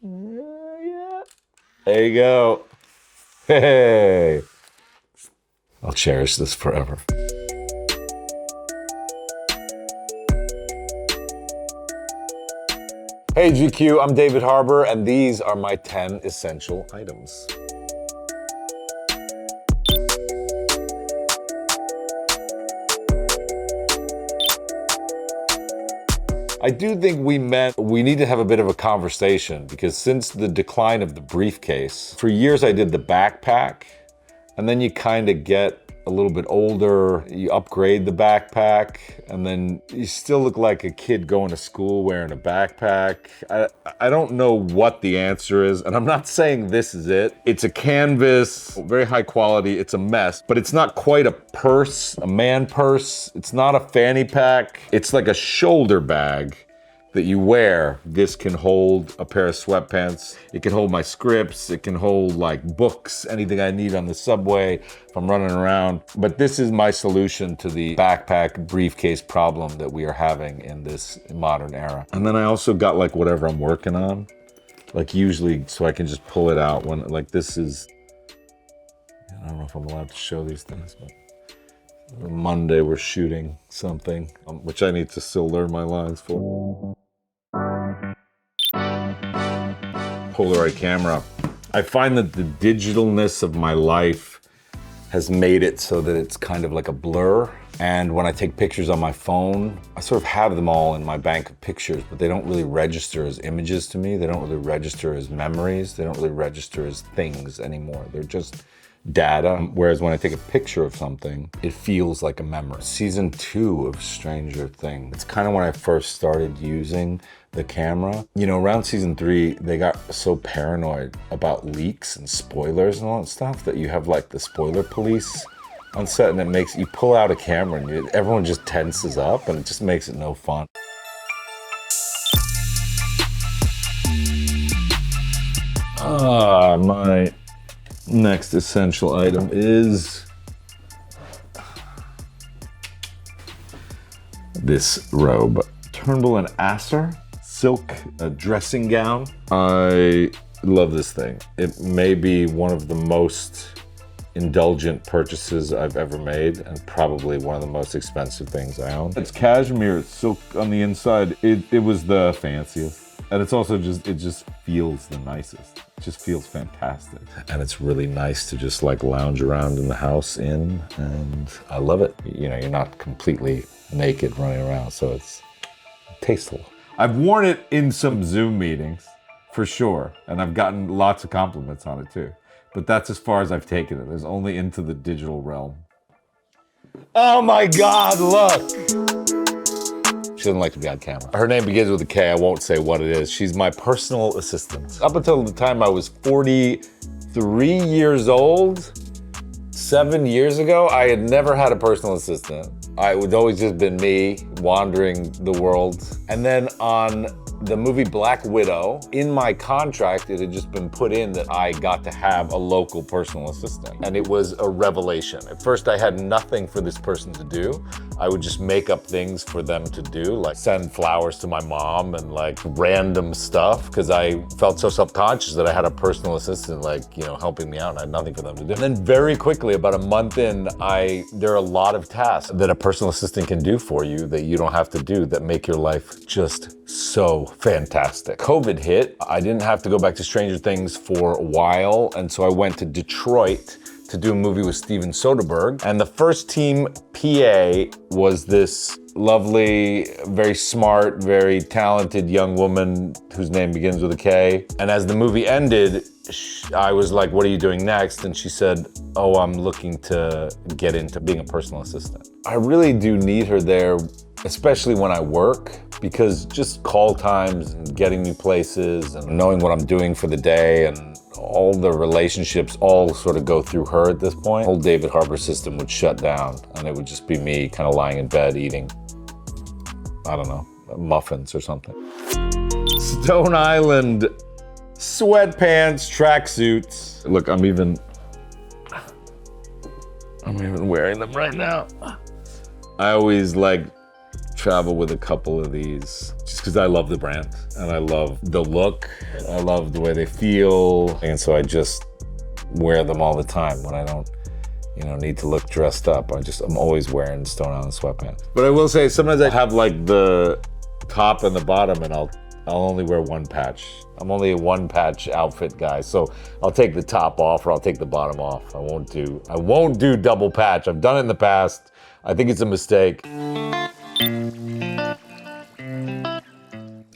Yeah. There you go. Hey. I'll cherish this forever. Hey GQ, I'm David Harbour, and these are my 10 essential items. I do think we need to have a bit of a conversation, because since the decline of the briefcase, for years I did the backpack, and then you kind of get a little bit older, you upgrade the backpack, and then you still look like a kid going to school wearing a backpack. I don't know what the answer is, and I'm not saying this is it. It's a canvas, very high quality, it's a mess, but it's not quite a purse, a man purse. It's not a fanny pack. It's like a shoulder bag that you wear. This can hold a pair of sweatpants. It can hold my scripts. It can hold like books, anything I need on the subway if I'm running around. But this is my solution to the backpack briefcase problem that we are having in this modern era. And then I also got like whatever I'm working on, like usually so I can just pull it out when like this is, I don't know if I'm allowed to show these things, but Monday we're shooting something, which I need to still learn my lines for. Polaroid camera. I find that the digitalness of my life has made it so that it's kind of like a blur. And when I take pictures on my phone, I sort of have them all in my bank of pictures, but they don't really register as images to me. They don't really register as memories. They don't really register as things anymore. They're just data. Whereas when I take a picture of something, it feels like a memory. Season 2 of Stranger Things. It's kind of when I first started using the camera. You know, around season 3, they got so paranoid about leaks and spoilers and all that stuff that you have like the spoiler police on set, and it makes you pull out a camera and everyone just tenses up, and it just makes it no fun. My next essential item is this robe. Turnbull and Asser silk dressing gown. I love this thing. It may be one of the most indulgent purchases I've ever made, and probably one of the most expensive things I own. It's cashmere, it's silk on the inside. It was the fanciest. And it's also it just feels the nicest. It just feels fantastic. And it's really nice to just like lounge around in the house and I love it. You know, you're not completely naked running around, so it's tasteful. I've worn it in some Zoom meetings, for sure. And I've gotten lots of compliments on it too. But that's as far as I've taken it. It's only into the digital realm. Oh my God, look! She doesn't like to be on camera. Her name begins with a K. I won't say what it is. She's my personal assistant. Up until the time I was 43 years old, 7 years ago, I had never had a personal assistant. It would always just been me wandering the world. And then on the movie Black Widow, in my contract, it had just been put in that I got to have a local personal assistant. And it was a revelation. At first, I had nothing for this person to do. I would just make up things for them to do, like send flowers to my mom and like random stuff, because I felt so self-conscious that I had a personal assistant, like, you know, helping me out, and I had nothing for them to do. And then very quickly, about a month in, there are a lot of tasks that a personal assistant can do for you that you don't have to do, that make your life just so fantastic. COVID hit. I didn't have to go back to Stranger Things for a while, and so I went to Detroit to do a movie with Steven Soderbergh. And the first team PA was this lovely, very smart, very talented young woman whose name begins with a K. And as the movie ended, I was like, what are you doing next? And she said, oh, I'm looking to get into being a personal assistant. I really do need her there, especially when I work, because just call times and getting me places and knowing what I'm doing for the day, and all the relationships all sort of go through her at this point. The whole David Harbour system would shut down, and it would just be me kind of lying in bed eating, I don't know, muffins or something. Stone Island sweatpants, tracksuits. Look, I'm even wearing them right now. I always like travel with a couple of these just because I love the brand and I love the look. I love the way they feel. And so I just wear them all the time when I don't, need to look dressed up. I'm always wearing Stone Island sweatpants. But I will say, sometimes I have like the top and the bottom and I'll only wear one patch. I'm only a one patch outfit guy. So I'll take the top off or I'll take the bottom off. I won't do double patch. I've done it in the past. I think it's a mistake.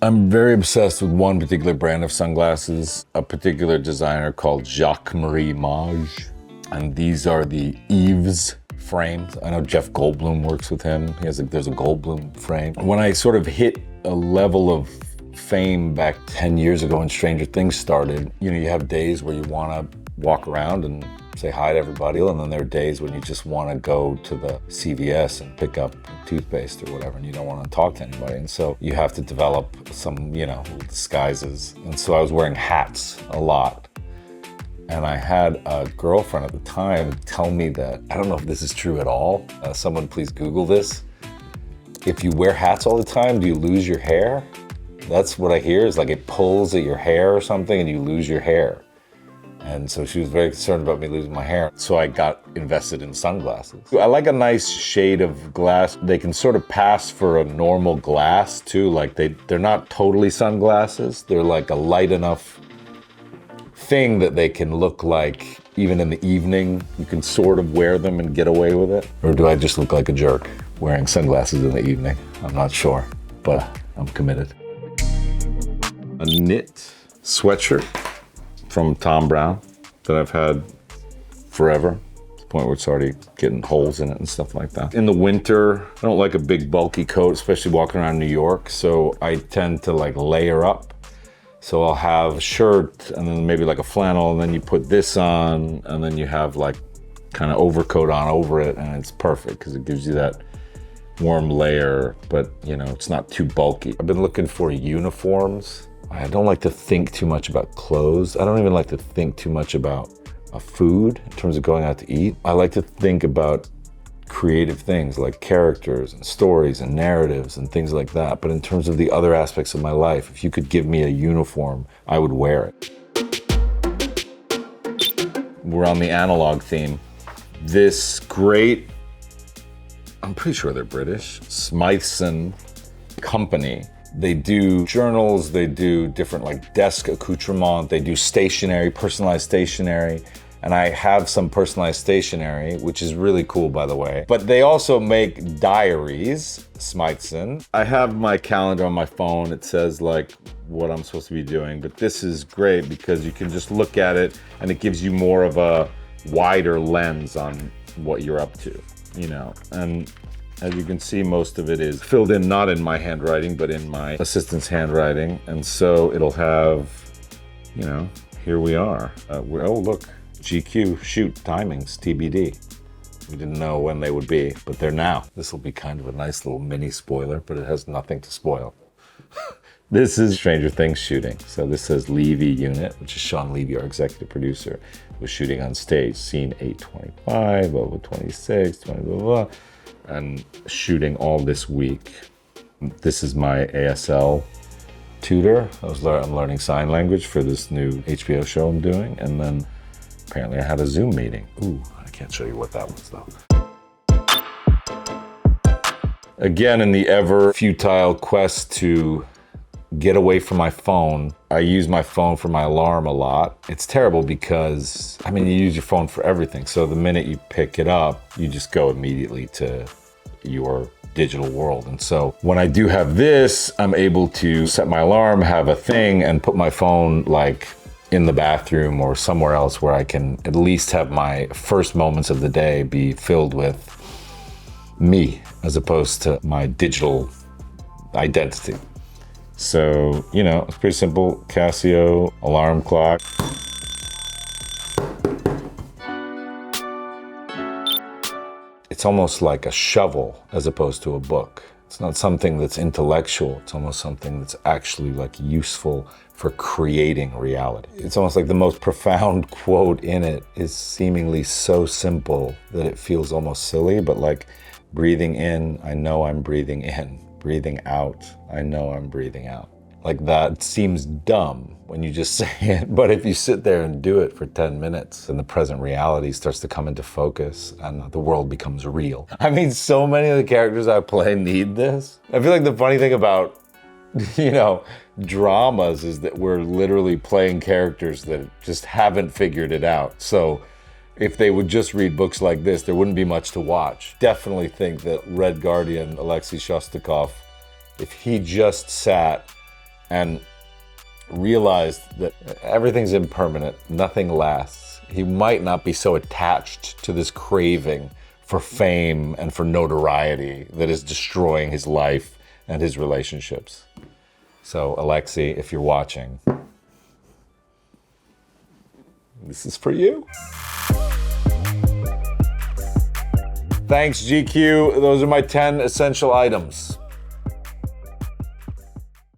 I'm very obsessed with one particular brand of sunglasses, a particular designer called Jacques-Marie Mage. And these are the Yves frames. I know Jeff Goldblum works with him. There's a Goldblum frame. When I sort of hit a level of fame back 10 years ago when Stranger Things started, you have days where you want to walk around and say hi to everybody, and then there are days when you just want to go to the CVS and pick up toothpaste or whatever, and you don't want to talk to anybody. And so you have to develop some, little disguises. And so I was wearing hats a lot. And I had a girlfriend at the time tell me that, I don't know if this is true at all. Someone please Google this. If you wear hats all the time, do you lose your hair? That's what I hear, is like it pulls at your hair or something and you lose your hair. And so she was very concerned about me losing my hair. So I got invested in sunglasses. I like a nice shade of glass. They can sort of pass for a normal glass too. Like they're not totally sunglasses. They're like a light enough thing that they can look like even in the evening. You can sort of wear them and get away with it. Or do I just look like a jerk wearing sunglasses in the evening? I'm not sure, but I'm committed. A knit sweatshirt from Tom Brown that I've had forever, to the point where it's already getting holes in it and stuff like that. In the winter, I don't like a big bulky coat, especially walking around New York, so I tend to like layer up. So I'll have a shirt and then maybe like a flannel, and then you put this on, and then you have like kind of overcoat on over it, and it's perfect because it gives you that warm layer, but it's not too bulky. I've been looking for uniforms. I don't like to think too much about clothes. I don't even like to think too much about food in terms of going out to eat. I like to think about creative things like characters and stories and narratives and things like that. But in terms of the other aspects of my life, if you could give me a uniform, I would wear it. We're on the analog theme. This great, I'm pretty sure they're British, Smythson company. They do journals, they do different like desk accoutrement, they do stationery, personalized stationery. And I have some personalized stationery, which is really cool, by the way. But they also make diaries, Smythson. I have my calendar on my phone. It says like what I'm supposed to be doing. But this is great because you can just look at it and it gives you more of a wider lens on what you're up to, And as you can see, most of it is filled in, not in my handwriting, but in my assistant's handwriting. And so it'll have, here we are. Oh, look. GQ, shoot, timings, TBD. We didn't know when they would be, but they're now. This will be kind of a nice little mini spoiler, but it has nothing to spoil. This is Stranger Things shooting. So this says Loewe unit, which is Sean Levy, our executive producer, was shooting on stage, scene 825, over 26, 20, blah, blah, blah, and shooting all this week. This is my ASL tutor. I'm learning sign language for this new HBO show I'm doing, and then apparently I had a Zoom meeting. Ooh, I can't show you what that was though. Again, in the ever futile quest to get away from my phone, I use my phone for my alarm a lot. It's terrible because, you use your phone for everything. So the minute you pick it up, you just go immediately to your digital world. And so when I do have this, I'm able to set my alarm, have a thing, and put my phone like in the bathroom or somewhere else where I can at least have my first moments of the day be filled with me as opposed to my digital identity. So, it's pretty simple. Casio alarm clock. It's almost like a shovel as opposed to a book. It's not something that's intellectual. It's almost something that's actually like useful for creating reality. It's almost like the most profound quote in it is seemingly so simple that it feels almost silly, but like breathing in, I know I'm breathing in. Breathing out. I know I'm breathing out. Like, that seems dumb when you just say it, but if you sit there and do it for 10 minutes, then the present reality starts to come into focus and the world becomes real. I mean, so many of the characters I play need this. I feel like the funny thing about, you know, dramas is that we're literally playing characters that just haven't figured it out. So if they would just read books like this, there wouldn't be much to watch. Definitely think that Red Guardian, Alexei Shostakov, if he just sat and realized that everything's impermanent, nothing lasts, he might not be so attached to this craving for fame and for notoriety that is destroying his life and his relationships. So, Alexei, if you're watching, this is for you. Thanks, GQ. Those are my 10 essential items.